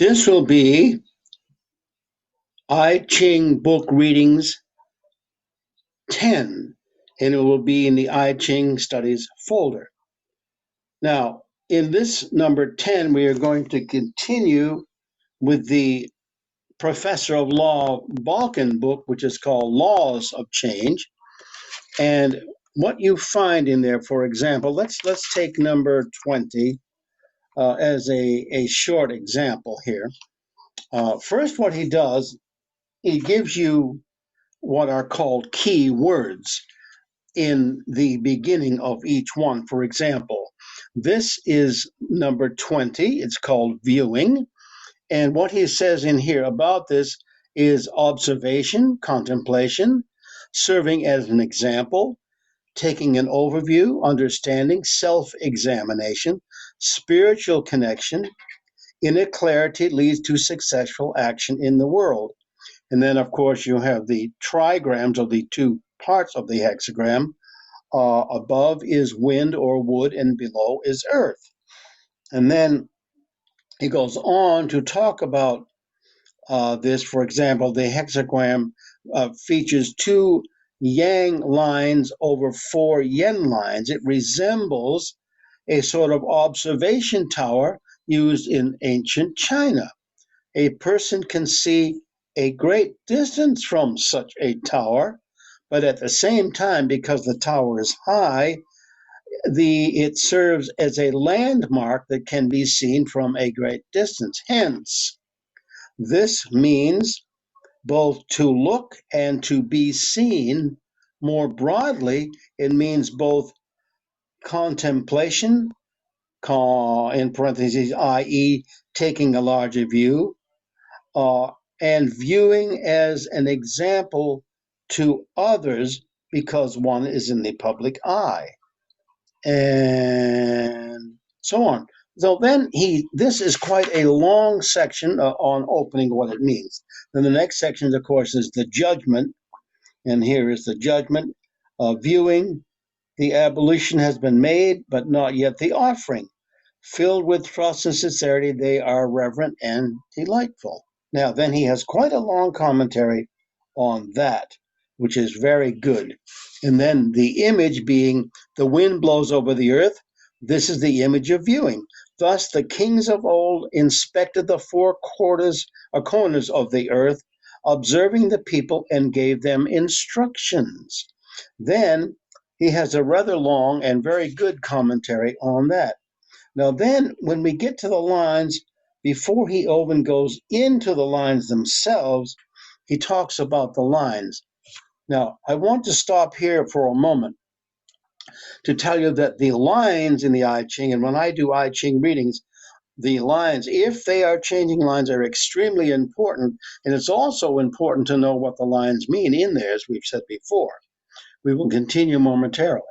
This will be Ching book readings 10, and it will be in the Ching studies folder. Now, in this number 10, we are going to continue with the Professor of Law Balkan book, which is called Laws of Change. And what you find in there, for example, let's take number 20 as a short example here. First, what he does, he gives you what are called key words in the beginning of each one. For example, this is number 20. It's called viewing. And what he says in here about this is observation, contemplation, serving as an example, taking an overview, understanding, self-examination, spiritual connection, inner clarity leads to successful action in the world. And then, of course, you have the trigrams, or the two parts of the hexagram. Above is wind or wood, and below is earth. And then he goes on to talk about this. For example, the hexagram features two yang lines over four yen lines. It resembles a sort of observation tower used in ancient China. A person can see a great distance from such a tower, but at the same time, because the tower is high, it serves as a landmark that can be seen from a great distance. Hence, this means both to look and to be seen. More broadly, it means both contemplation, in parentheses, i.e., taking a larger view, and viewing as an example to others because one is in the public eye, and so on. So then this is quite a long section on opening what it means. Then the next section, of course, is the judgment, and here is the judgment. Viewing, the abolition has been made, but not yet the offering. Filled with trust and sincerity, they are reverent and delightful. Now, then he has quite a long commentary on that, which is very good. And then the image being the wind blows over the earth. This is the image of viewing. Thus, the kings of old inspected the four corners of the earth, observing the people and gave them instructions. Then he has a rather long and very good commentary on that. Now, then, when we get to the lines, before he even goes into the lines themselves, he talks about the lines. Now, I want to stop here for a moment to tell you that the lines in the I Ching, and when I do I Ching readings, the lines, if they are changing lines, are extremely important. And it's also important to know what the lines mean in there, as we've said before. We will continue momentarily.